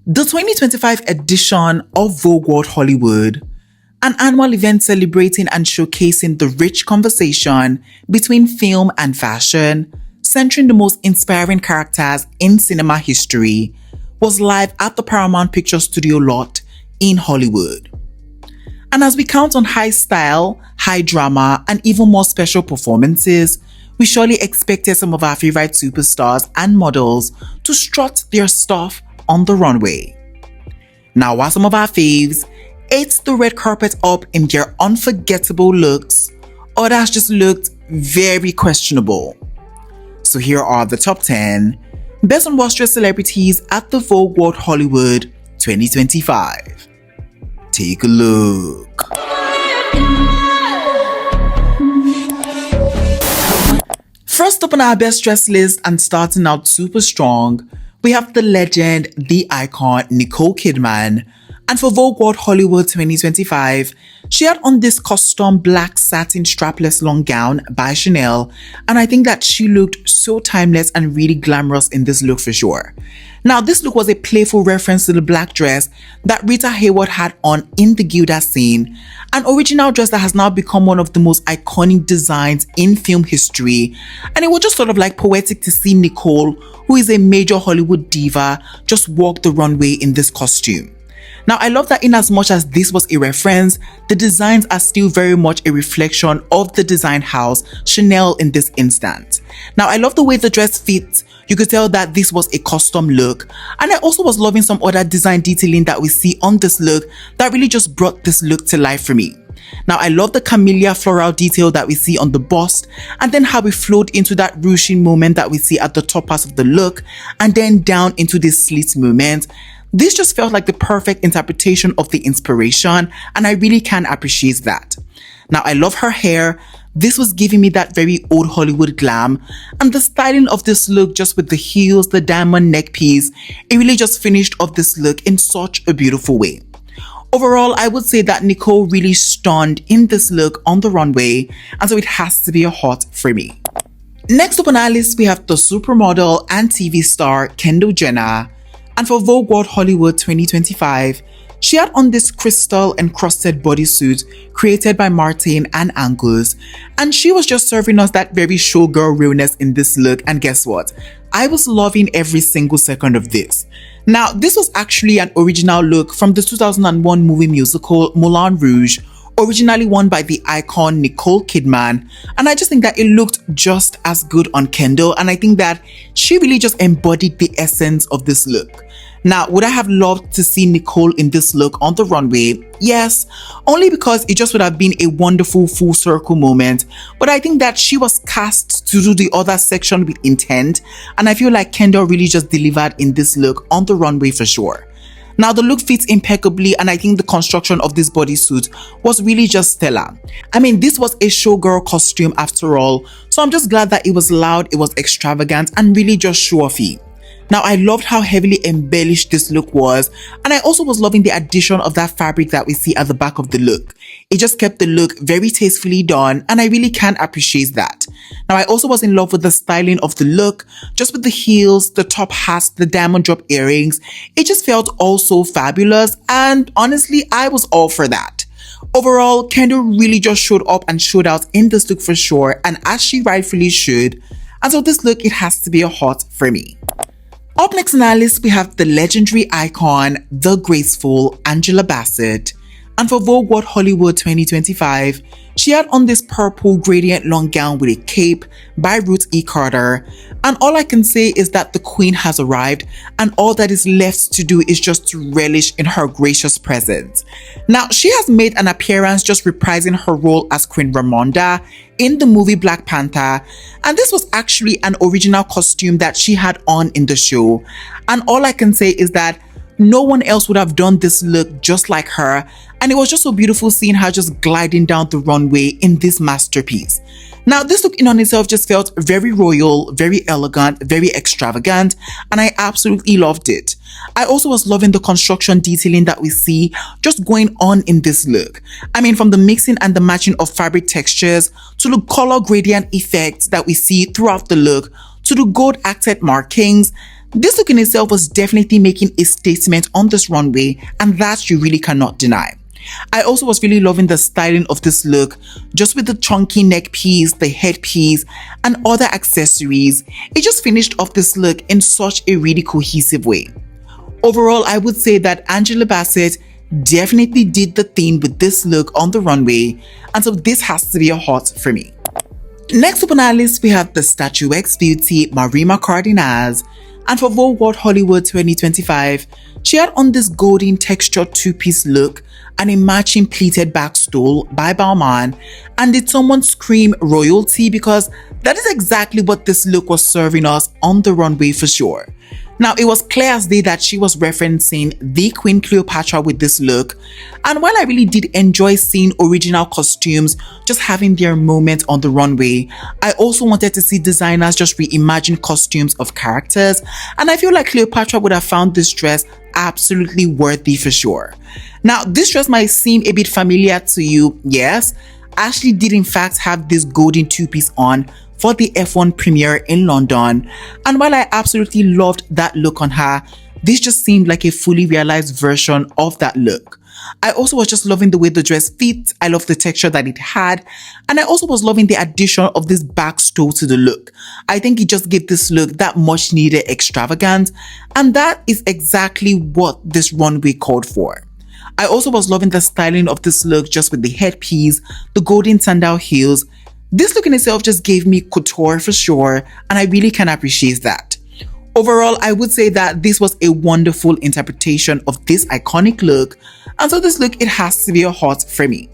The 2025 edition of Vogue World Hollywood, an annual event celebrating and showcasing the rich conversation between film and fashion, centering the most inspiring characters in cinema history, was live at the Paramount Picture Studio lot in Hollywood. And as we count on high style, high drama, and even more special performances, we surely expected some of our favorite superstars and models to strut their stuff on the runway. Now, while some of our faves ate the red carpet up in their unforgettable looks, others just looked very questionable. So here are the top 10 best unwashed celebrities at the Vogue World Hollywood 2025. Take a look. First up on our best dressed list and starting out super strong, we have the legend, the icon, Nicole Kidman. And for Vogue World Hollywood 2025, she had on this custom black satin strapless long gown by Chanel, and I think that she looked so timeless and really glamorous in this look for sure. Now, this look was a playful reference to the black dress that Rita Hayworth had on in the Gilda scene, an original dress that has now become one of the most iconic designs in film history, and it was just sort of like poetic to see Nicole, who is a major Hollywood diva, just walk the runway in this costume. Now, I love that in as much as this was a reference, the designs are still very much a reflection of the design house, Chanel in this instance. Now, I love the way the dress fits. You could tell that this was a custom look. And I also was loving some other design detailing that we see on this look that really just brought this look to life for me. Now, I love the camellia floral detail that we see on the bust, and then how we flowed into that ruching moment that we see at the top part of the look, and then down into this slit moment. This just felt like the perfect interpretation of the inspiration, and I really can appreciate that. Now, I love her hair. This was giving me that very old Hollywood glam, and the styling of this look just with the heels, the diamond neck piece, it really just finished off this look in such a beautiful way. Overall, I would say that Nicole really stunned in this look on the runway, and so it has to be a hot for me. Next up on our list, we have the supermodel and TV star Kendall Jenner. And for Vogue World Hollywood 2025, she had on this crystal encrusted bodysuit created by Martin and Angus, and she was just serving us that very showgirl realness in this look, and guess what? I was loving every single second of this. Now, this was actually an original look from the 2001 movie musical Moulin Rouge, originally worn by the icon Nicole Kidman, and I just think that it looked just as good on Kendall, and I think that she really just embodied the essence of this look. Now, would I have loved to see Nicole in this look on the runway? Yes, only because it just would have been a wonderful full circle moment, but I think that she was cast to do the other section with intent, and I feel like Kendall really just delivered in this look on the runway for sure. Now, the look fits impeccably, and I think the construction of this bodysuit was really just stellar. I mean, this was a showgirl costume after all, so I'm just glad that it was loud, it was extravagant, and really just show-offy. Now, I loved how heavily embellished this look was, and I also was loving the addition of that fabric that we see at the back of the look. It just kept the look very tastefully done, and I really can appreciate that. Now, I also was in love with the styling of the look, just with the heels, the top hats, the diamond drop earrings. It just felt all so fabulous, and honestly, I was all for that. Overall, Kendall really just showed up and showed out in this look for sure, and as she rightfully should. And so this look, it has to be a hot for me. Up next on our list, we have the legendary icon, the graceful Angela Bassett. And for Vogue World Hollywood 2025, she had on this purple gradient long gown with a cape by Ruth E. Carter. And all I can say is that the queen has arrived, and all that is left to do is just to relish in her gracious presence. Now, she has made an appearance just reprising her role as Queen Ramonda in the movie Black Panther, and this was actually an original costume that she had on in the show. And all I can say is that no one else would have done this look just like her, and it was just so beautiful seeing her just gliding down the runway in this masterpiece. Now, this look in on itself just felt very royal, very elegant, very extravagant, and I absolutely loved it. I also was loving the construction detailing that we see just going on in this look. I mean, from the mixing and the matching of fabric textures to the color gradient effects that we see throughout the look to the gold accent markings. This look in itself was definitely making a statement on this runway, and that you really cannot deny. I also was really loving the styling of this look, just with the chunky neck piece, the headpiece, and other accessories. It just finished off this look in such a really cohesive way. Overall, I would say that Angela Bassett definitely did the thing with this look on the runway, and so this has to be a hot for me. Next up on our list, we have the statuesque beauty Marima Cardenas, and for Vogue World Hollywood 2025, she had on this golden textured two-piece look and a matching pleated back stole by Balmain. And did someone scream royalty? Because that is exactly what this look was serving us on the runway for sure. Now, it was clear as day that she was referencing the Queen Cleopatra with this look, and while I really did enjoy seeing original costumes just having their moment on the runway, I also wanted to see designers just reimagine costumes of characters, and I feel like Cleopatra would have found this dress absolutely worthy for sure. Now, this dress might seem a bit familiar to you. Yes, Ashley did in fact have this golden two-piece on for the F1 premiere in London, and while I absolutely loved that look on her, this just seemed like a fully realized version of that look. I also was just loving the way the dress fit. I loved the texture that it had, and I also was loving the addition of this back stole to the look. I think it just gave this look that much needed extravagance, and that is exactly what this runway called for. I also was loving the styling of this look, just with the headpiece, the golden sandal heels. This look in itself just gave me couture for sure, and I really can appreciate that. Overall, I would say that this was a wonderful interpretation of this iconic look, and so this look, it has to be a hot for me.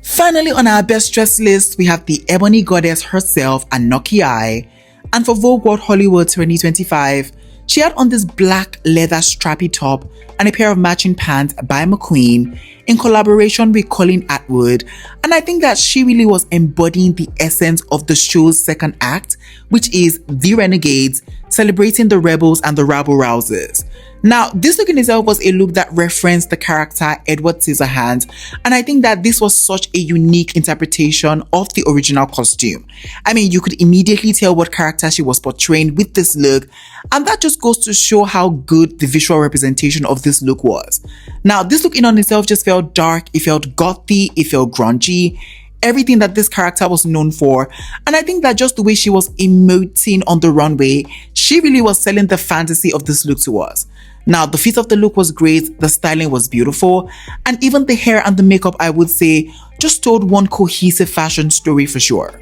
Finally, on our best dress list, we have the ebony goddess herself, Anoki Ai, and for Vogue World Hollywood 2025, she had on this black leather strappy top and a pair of matching pants by McQueen in collaboration with Colin Atwood, and I think that she really was embodying the essence of the show's second act, which is the Renegades, celebrating the rebels and the rabble-rousers. Now, this look in itself was a look that referenced the character Edward Scissorhands, and I think that this was such a unique interpretation of the original costume. I mean, you could immediately tell what character she was portraying with this look, and that just goes to show how good the visual representation of this look was. Now, this look in on itself just felt dark, it felt gothy, it felt grungy, everything that this character was known for, and I think that just the way she was emoting on the runway, she really was selling the fantasy of this look to us. Now, the fit of the look was great, the styling was beautiful, and even the hair and the makeup, I would say, just told one cohesive fashion story for sure.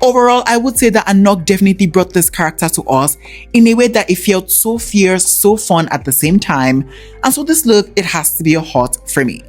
Overall, I would say that Anoki definitely brought this character to us in a way that it felt so fierce, so fun at the same time, and so this look, it has to be a hot for me.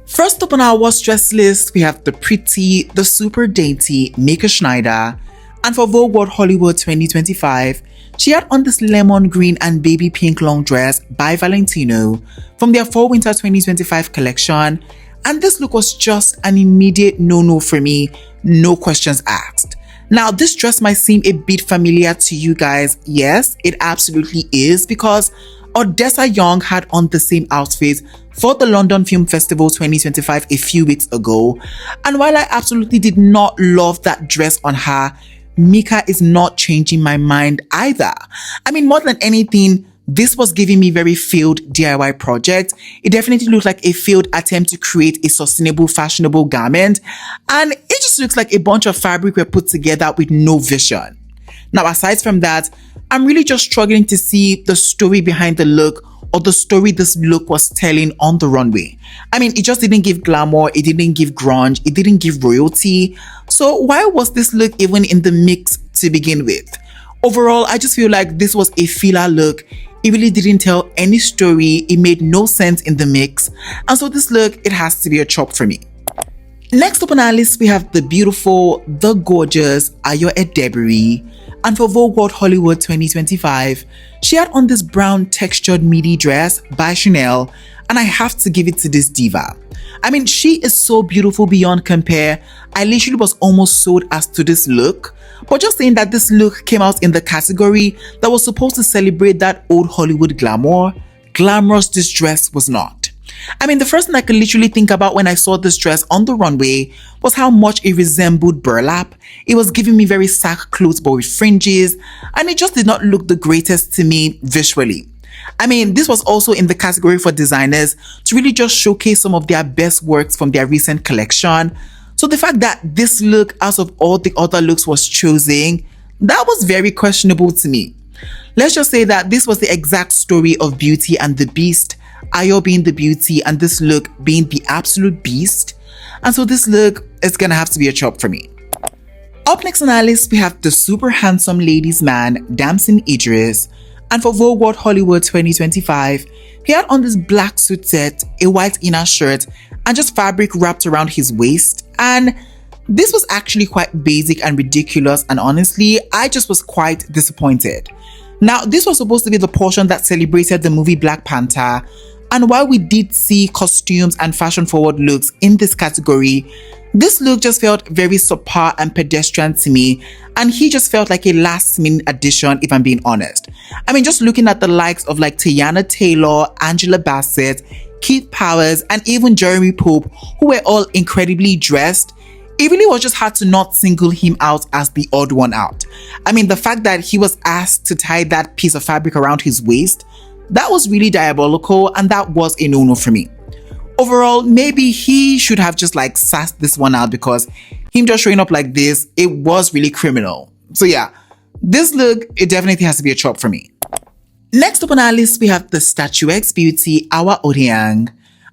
First up on our worst dress list, we have the pretty, the super dainty Mika Schneider, and for Vogue World Hollywood 2025, she had on this lemon green and baby pink long dress by Valentino from their Fall Winter 2025 collection, and this look was just an immediate no-no for me, no questions asked. Now, this dress might seem a bit familiar to you guys. Yes, it absolutely is, because Odessa Young had on the same outfit for the London Film Festival 2025 a few weeks ago, and while I absolutely did not love that dress on her, Mika is not changing my mind either. I mean, more than anything, this was giving me very failed DIY project. It definitely looked like a failed attempt to create a sustainable, fashionable garment, and it just looks like a bunch of fabric were put together with no vision. Now, aside from that, I'm really just struggling to see the story behind the look, or the story this look was telling on the runway. I mean, it just didn't give glamour, it didn't give grunge, it didn't give royalty. So why was this look even in the mix to begin with? Overall, I just feel like this was a filler look. It really didn't tell any story, it made no sense in the mix, and so this look, it has to be a chop for me. Next up on our list, we have the beautiful, the gorgeous Ayo Edebiri, and for Vogue World Hollywood 2025, she had on this brown textured midi dress by Chanel, and I have to give it to this diva. I mean, she is so beautiful beyond compare. I literally was almost sold as to this look. But just saying that this look came out in the category that was supposed to celebrate that old Hollywood glamour, glamorous this dress was not. I mean, the first thing I could literally think about when I saw this dress on the runway was how much it resembled burlap. It was giving me very sackcloth but with fringes, and it just did not look the greatest to me visually. I mean, this was also in the category for designers to really just showcase some of their best works from their recent collection. So the fact that this look out of all the other looks was chosen, that was very questionable to me. Let's just say that this was the exact story of Beauty and the Beast, Ayo being the beauty and this look being the absolute beast. And so this look is gonna have to be a chop for me. Up next on our list, we have the super handsome ladies man, Damson Idris. And for Vogue World Hollywood 2025, he had on this black suit set, a white inner shirt, and just fabric wrapped around his waist. And this was actually quite basic and ridiculous, and honestly, I just was quite disappointed. Now, this was supposed to be the portion that celebrated the movie Black Panther, and while we did see costumes and fashion-forward looks in this category, this look just felt very subpar and pedestrian to me, and he just felt like a last-minute addition, if I'm being honest. I mean, just looking at the likes of like Tiana Taylor, Angela Bassett, Keith Powers, and even Jeremy Pope, who were all incredibly dressed, it really was just hard to not single him out as the odd one out. I mean, the fact that he was asked to tie that piece of fabric around his waist, that was really diabolical, and that was a no-no for me. Overall, maybe he should have just like sassed this one out, because him just showing up like this, it was really criminal. So yeah, this look, it definitely has to be a chop for me. Next up on our list, we have the statuesque beauty, Awa Odiang.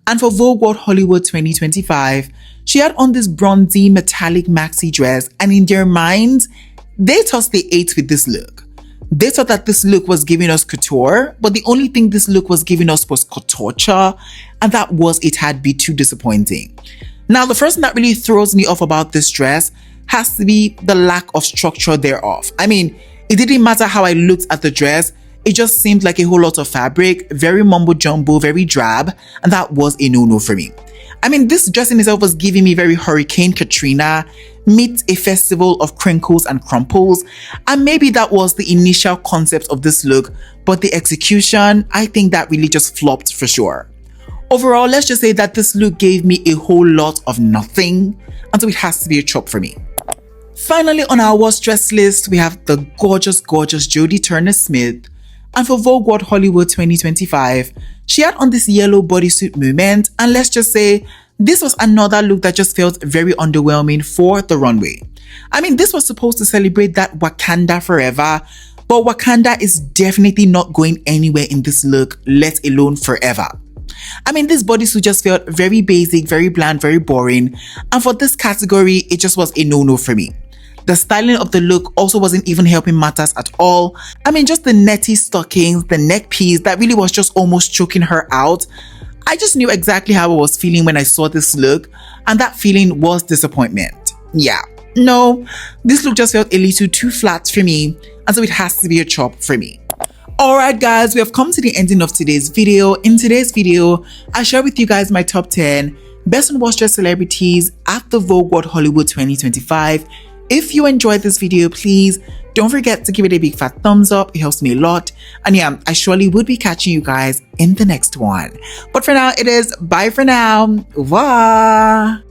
And for Vogue World Hollywood 2025, she had on this bronzy metallic maxi dress, and in their minds, they thought they ate with this look. They thought that this look was giving us couture, but the only thing this look was giving us was couture, and that was a tad bit too disappointing. Now, the first thing that really throws me off about this dress has to be the lack of structure thereof. I mean, it didn't matter how I looked at the dress, it just seemed like a whole lot of fabric, very mumbo-jumbo, very drab, and that was a no-no for me. I mean, this dress in itself was giving me very Hurricane Katrina, meet a festival of crinkles and crumples, and maybe that was the initial concept of this look, but the execution, I think that really just flopped for sure. Overall, let's just say that this look gave me a whole lot of nothing, and so it has to be a chop for me. Finally, on our worst dress list, we have the gorgeous Jodie Turner-Smith. And for Vogue World Hollywood 2025, she had on this yellow bodysuit moment, and let's just say this was another look that just felt very underwhelming for the runway. I mean, this was supposed to celebrate that Wakanda forever, but Wakanda is definitely not going anywhere in this look, let alone forever. I mean, this bodysuit just felt very basic, very bland, very boring, and for this category, it just was a no-no for me. The styling of the look also wasn't even helping matters at all. I mean, just the netty stockings, the neck piece, that really was just almost choking her out. I just knew exactly how I was feeling when I saw this look, and that feeling was disappointment. Yeah, no, this look just felt a little too flat for me, and so it has to be a chop for me. Alright guys, we have come to the ending of today's video. In today's video, I share with you guys my top 10 best unwashed dress celebrities at the Vogue World Hollywood 2025. If you enjoyed this video, please don't forget to give it a big fat thumbs up. It helps me a lot. And yeah, I surely would be catching you guys in the next one. But for now, it is bye for now. Au revoir.